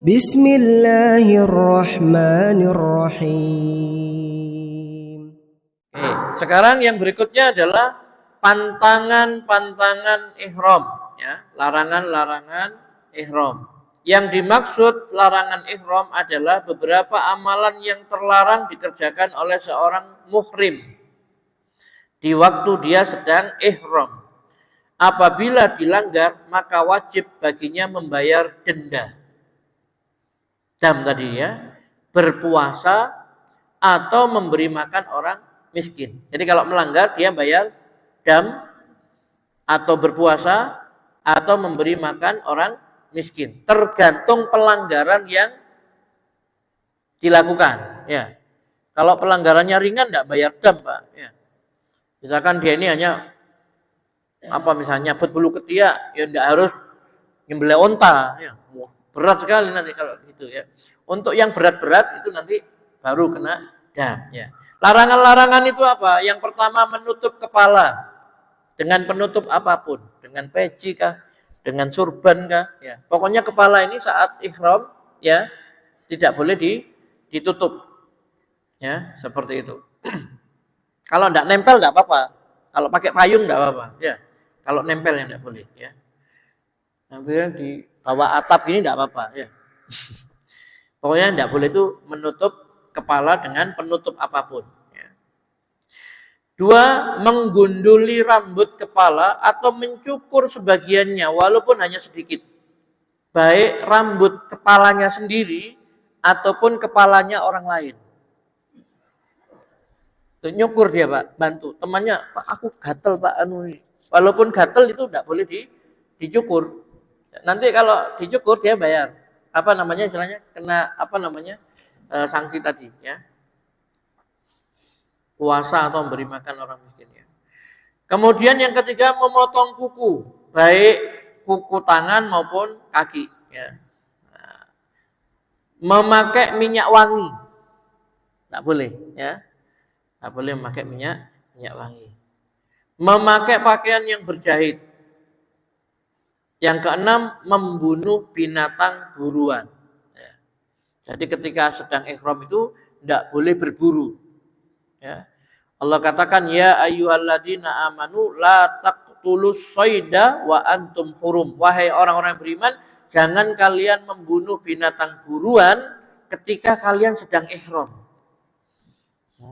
Bismillahirrahmanirrahim. Sekarang yang berikutnya adalah pantangan-pantangan ihram, ya, larangan-larangan ihram. Yang dimaksud larangan ihram adalah beberapa amalan yang terlarang dikerjakan oleh seorang muhrim di waktu dia sedang ihram. Apabila dilanggar, maka wajib baginya membayar denda. Dam tadi ya, berpuasa atau memberi makan orang miskin. Jadi kalau melanggar dia bayar dam atau berpuasa atau memberi makan orang miskin. Tergantung pelanggaran yang dilakukan. Ya, kalau pelanggarannya ringan tidak bayar dam, Pak. Ya. Misalkan dia ini hanya misalnya nyabut bulu ketiak, ya tidak harus nyembelih onta. Ya. Berat sekali nanti kalau gitu ya. Untuk yang berat-berat itu nanti baru kena dam. Ya. Larangan-larangan itu apa? Yang pertama menutup kepala dengan penutup apapun, dengan peci kah, dengan surban kah. Ya. Pokoknya kepala ini saat ihram ya tidak boleh ditutup. Ya, seperti itu. Kalau tidak nempel tidak apa-apa. Kalau pakai payung tidak apa-apa. Ya. Kalau nempel yang tidak boleh. Ya. Hampir di bawah atap ini tidak apa-apa. Ya. Pokoknya tidak boleh itu menutup kepala dengan penutup apapun. Ya. 2, menggunduli rambut kepala atau mencukur sebagiannya walaupun hanya sedikit. Baik rambut kepalanya sendiri ataupun kepalanya orang lain. Nyukur dia, Pak, bantu temannya, Pak aku gatel Pak walaupun gatel itu tidak boleh dicukur. Nanti kalau dicukur dia bayar istilahnya kena sanksi tadi ya, puasa atau memberi makan orang miskin ya. Kemudian yang ketiga memotong kuku, baik kuku tangan maupun kaki ya. Nah, memakai minyak wangi tidak boleh ya. Tidak boleh memakai minyak wangi. Memakai pakaian yang berjahit. Yang keenam, membunuh binatang buruan. Ya. Jadi ketika sedang ihram itu tidak boleh berburu. Ya. Allah katakan, ya ayyuhalladzina amanu la taqtulus sayda wa antum hurum. Wahai orang-orang beriman, jangan kalian membunuh binatang buruan ketika kalian sedang ihram.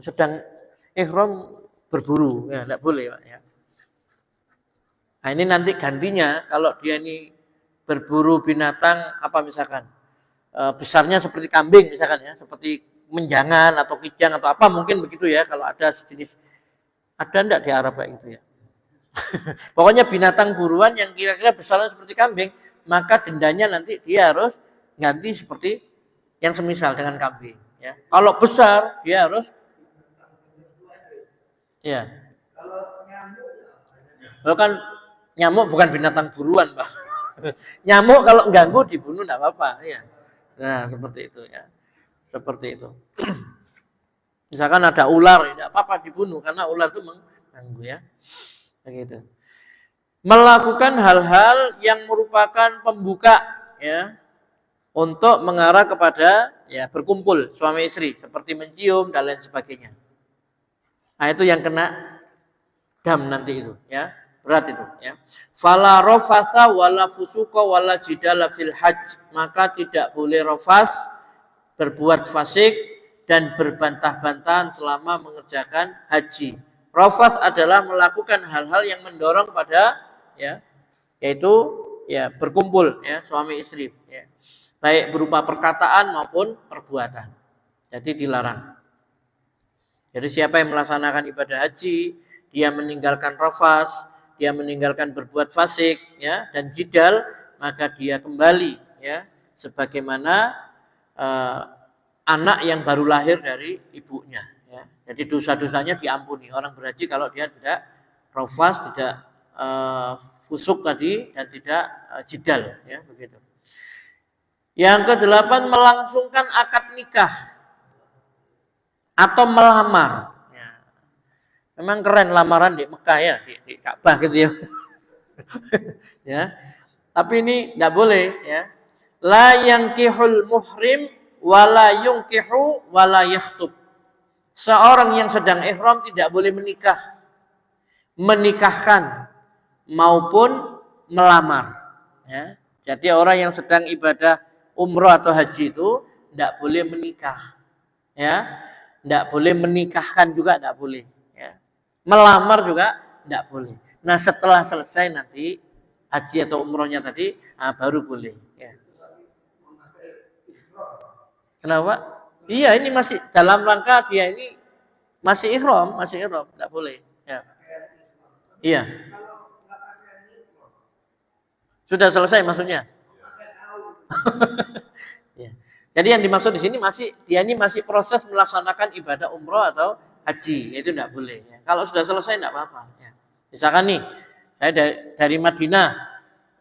Sedang ihram berburu, ya tidak boleh, Pak ya. Nah, ini nanti gantinya kalau dia ini berburu binatang misalkan besarnya seperti kambing misalkan ya, seperti menjangan atau kijang atau apa mungkin begitu ya, kalau ada sejenis, ada enggak di Arab kayak gitu ya. Pokoknya binatang buruan yang kira-kira besarnya seperti kambing, maka dendanya nanti dia harus ganti seperti yang semisal dengan kambing ya. Kalau besar dia harus ya. Kalau kan nyamuk bukan binatang buruan, Pak. Nyamuk kalau ganggu dibunuh enggak apa-apa ya. Nah, seperti itu ya. Seperti itu. Misalkan ada ular, tidak apa-apa dibunuh karena ular itu mengganggu ya. Begitu. Melakukan hal-hal yang merupakan pembuka ya untuk mengarah kepada ya berkumpul suami istri seperti mencium dan lain sebagainya. Nah, itu yang kena dam nanti itu ya, berat itu ya. Fala rafasa wala fusuqa wala jidala fil hajj, maka tidak boleh rafas, berbuat fasik dan berbantah-bantahan selama mengerjakan haji. Rafas adalah melakukan hal-hal yang mendorong pada ya yaitu ya berkumpul ya suami istri ya. Baik berupa perkataan maupun perbuatan. Jadi dilarang. Jadi siapa yang melaksanakan ibadah haji, dia meninggalkan rafas, dia meninggalkan berbuat fasik ya dan jidal, maka dia kembali ya sebagaimana anak yang baru lahir dari ibunya ya. Jadi dosa-dosanya diampuni orang berhaji kalau dia tidak rafas, tidak fusuk tadi dan tidak jidal ya begitu. Yang ke-8 melangsungkan akad nikah atau melamar. Ya. Memang keren lamaran di Mekah ya, di Ka'bah gitu ya. Ya. Tapi ini enggak boleh ya. La yankihul muhrim wala yunkihu wala yakhtub. Seorang yang sedang ihram tidak boleh menikah, menikahkan maupun melamar. Ya. Jadi orang yang sedang ibadah umroh atau haji itu tidak boleh menikah. Ya. Tidak boleh menikahkan juga tidak boleh. Ya. Melamar juga tidak boleh. Nah setelah selesai nanti haji atau umrohnya tadi, baru boleh. Ya. Kenapa? Iya ini masih dalam rangka dia ini masih ihram, tidak boleh. Ya. Iya. Sudah selesai maksudnya. Ya. Jadi yang dimaksud di sini dia ini masih proses melaksanakan ibadah umroh atau haji, itu tidak boleh. Ya. Kalau sudah selesai tidak apa-apa. Ya. Misalkan nih, saya dari Madinah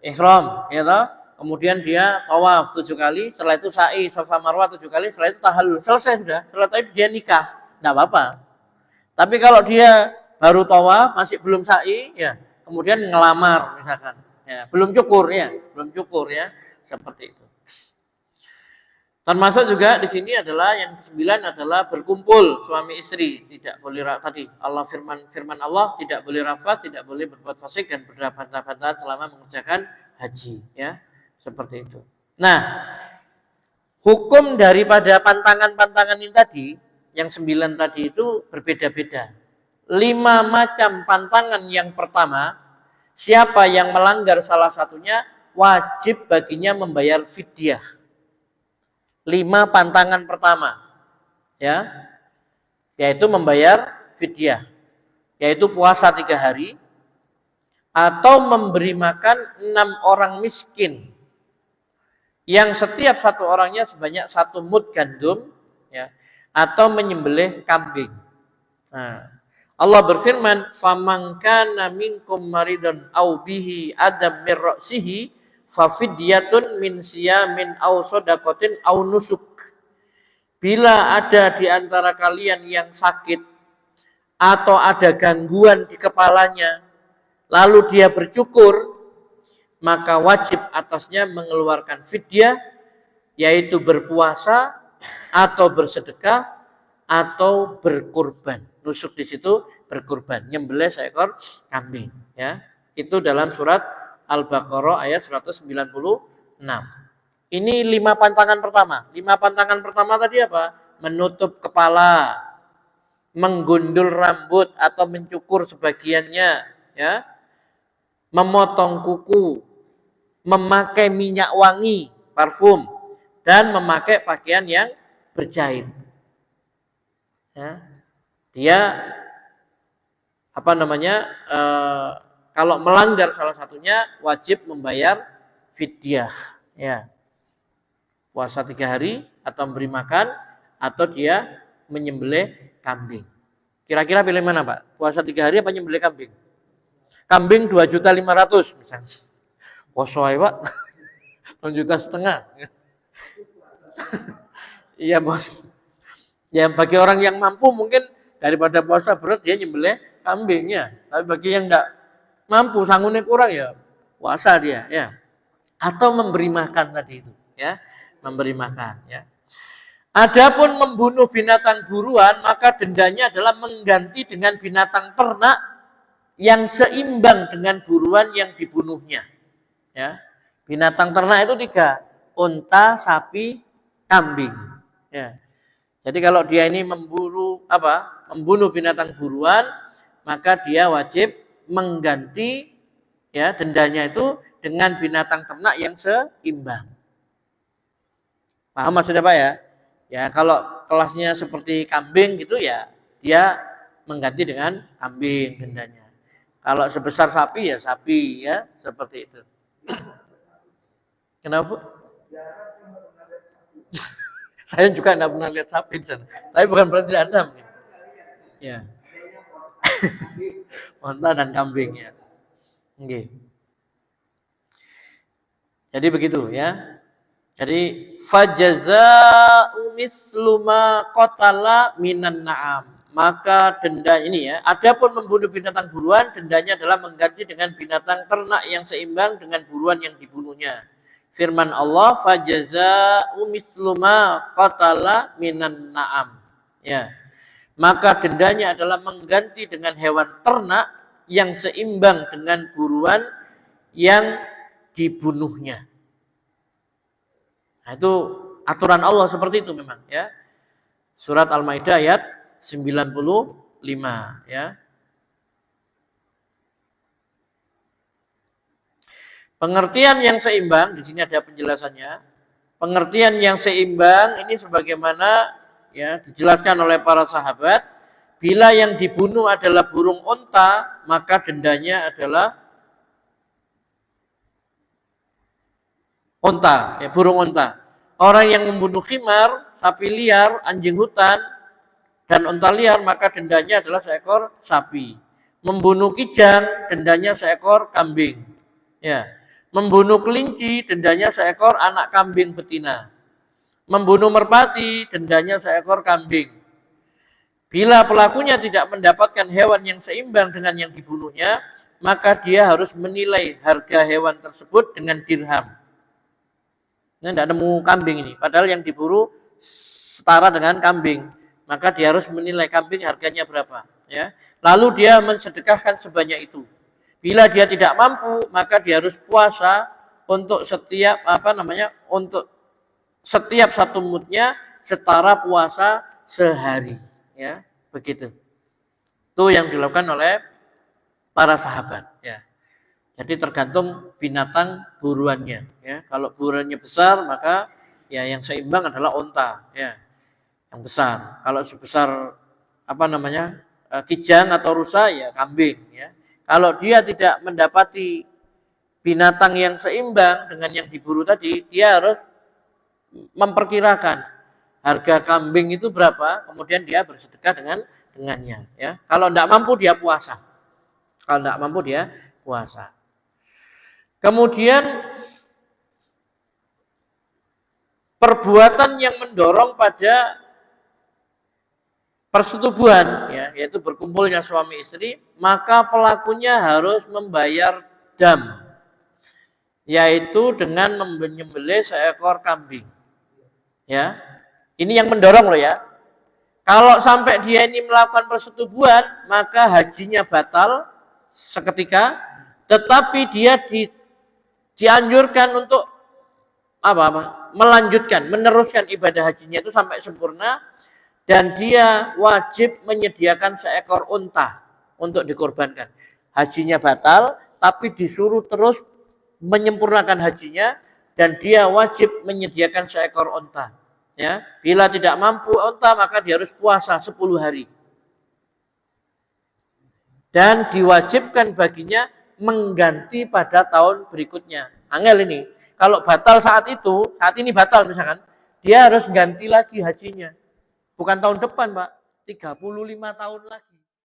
ihram, ya toh? Kemudian dia tawaf 7 kali, setelah itu sa'i, Safa Marwah 7 kali, setelah itu tahallul. Selesai sudah, setelah itu dia nikah, tidak apa-apa. Tapi kalau dia baru tawaf, masih belum sa'i, ya, kemudian ngelamar misalkan. Ya, belum cukur ya, seperti itu. Termasuk juga di sini adalah yang ke-9 adalah berkumpul suami istri, tidak boleh tadi Allah firman Allah tidak boleh rafas, tidak boleh berbuat fasik dan berbantah-bantahan selama mengerjakan haji, ya. Seperti itu. Nah, hukum daripada pantangan-pantangan ini tadi, yang 9 tadi itu berbeda-beda. 5 macam pantangan yang pertama, siapa yang melanggar salah satunya, wajib baginya membayar fidyah. 5 pantangan pertama, ya, yaitu membayar fidyah, yaitu puasa 3 hari, atau memberi makan 6 orang miskin, yang setiap satu orangnya sebanyak 1 mud gandum, ya, atau menyembelih kambing. Nah, Allah berfirman, "Faman kana minkum maridun aw bihi adam min ra'sihi fa fidyatun min siyamin aw shadaqatin aw nusuk." Bila ada di antara kalian yang sakit atau ada gangguan di kepalanya, lalu dia bercukur, maka wajib atasnya mengeluarkan fidyah, yaitu berpuasa atau bersedekah atau berkurban. Nusuk di situ berkurban, nyembelih seekor kambing, ya. Itu dalam surat Al-Baqarah ayat 196. Ini 5 pantangan pertama. 5 pantangan pertama tadi apa? Menutup kepala, menggundul rambut atau mencukur sebagiannya, ya. Memotong kuku, memakai minyak wangi, parfum, dan memakai pakaian yang berjahit. Ya. Dia kalau melanggar salah satunya wajib membayar fidyah, ya. Puasa 3 hari atau memberi makan atau dia menyembelih kambing. Kira-kira pilih mana, Pak? Puasa 3 hari apa menyembelih kambing? Kambing 2.500.000 misalnya. Posoai, Pak. 2,5 juta. Iya, Bos. Ya bagi orang yang mampu mungkin daripada puasa berat dia nyembelih kambingnya. Tapi bagi yang enggak mampu, sanggupnya kurang, ya puasa dia, ya. Atau memberi makan tadi itu, ya. Memberi makan, ya. Adapun membunuh binatang buruan, maka dendanya adalah mengganti dengan binatang ternak yang seimbang dengan buruan yang dibunuhnya. Ya. Binatang ternak itu 3, unta, sapi, kambing. Ya. Jadi kalau dia ini membunuh binatang buruan, maka dia wajib mengganti, ya, dendanya itu dengan binatang ternak yang seimbang. Paham maksudnya, Pak, ya? Ya, kalau kelasnya seperti kambing gitu, ya dia mengganti dengan kambing dendanya. Kalau sebesar sapi, ya sapi, ya, seperti itu. Kenapa? Saya juga tidak pernah lihat sapi, tapi bukan berarti tidak ada. Ya. Unta dan kambing, ya. Okay. Jadi begitu, ya. Jadi fajaza'u mislu ma qatala minan na'am. Maka denda ini, ya, adapun membunuh binatang buruan, dendanya adalah mengganti dengan binatang ternak yang seimbang dengan buruan yang dibunuhnya. Firman Allah, fajaza'u mislu ma qatala minan na'am. Ya. Maka dendanya adalah mengganti dengan hewan ternak yang seimbang dengan buruan yang dibunuhnya. Nah, itu aturan Allah seperti itu memang, ya. Surat Al-Maidah ayat 95, ya. Pengertian yang seimbang, di sini ada penjelasannya. Pengertian yang seimbang ini sebagaimana ya dijelaskan oleh para sahabat, bila yang dibunuh adalah burung unta, maka dendanya adalah unta, ya, burung unta. Orang yang membunuh khimar, sapi liar, anjing hutan, dan unta liar, maka dendanya adalah seekor sapi. Membunuh kijang, dendanya seekor kambing. Ya. Membunuh kelinci, dendanya seekor anak kambing betina. Membunuh merpati, dendanya seekor kambing. Bila pelakunya tidak mendapatkan hewan yang seimbang dengan yang dibunuhnya, maka dia harus menilai harga hewan tersebut dengan dirham. Ini tidak nemu kambing ini, padahal yang diburu setara dengan kambing. Maka dia harus menilai kambing harganya berapa. Ya. Lalu dia mensedekahkan sebanyak itu. Bila dia tidak mampu, maka dia harus puasa untuk setiap untuk setiap satu mudnya setara puasa sehari, ya, begitu. Itu yang dilakukan oleh para sahabat, ya. Jadi tergantung binatang buruannya, ya. Kalau buruannya besar, maka ya yang seimbang adalah unta, ya, yang besar. Kalau sebesar kijang atau rusa, ya kambing, ya. Kalau dia tidak mendapati binatang yang seimbang dengan yang diburu tadi, dia harus memperkirakan harga kambing itu berapa, kemudian dia bersedekah dengannya. Ya. Kalau tidak mampu dia puasa. Kalau tidak mampu dia puasa. Kemudian perbuatan yang mendorong pada persetubuhan, ya, yaitu berkumpulnya suami istri, maka pelakunya harus membayar dam, yaitu dengan menyembelih seekor kambing. Ya, ini yang mendorong loh ya. Kalau sampai dia ini melakukan persetubuhan, maka hajinya batal seketika, tetapi dia dianjurkan untuk meneruskan ibadah hajinya itu sampai sempurna. Dan dia wajib menyediakan seekor unta untuk dikorbankan. Hajinya batal, tapi disuruh terus menyempurnakan hajinya, dan dia wajib menyediakan seekor unta. Ya, bila tidak mampu unta, maka dia harus puasa 10 hari. Dan diwajibkan baginya mengganti pada tahun berikutnya. Angel ini, kalau batal saat ini batal misalkan, dia harus ganti lagi hajinya. Bukan tahun depan, Pak. 35 tahun lagi.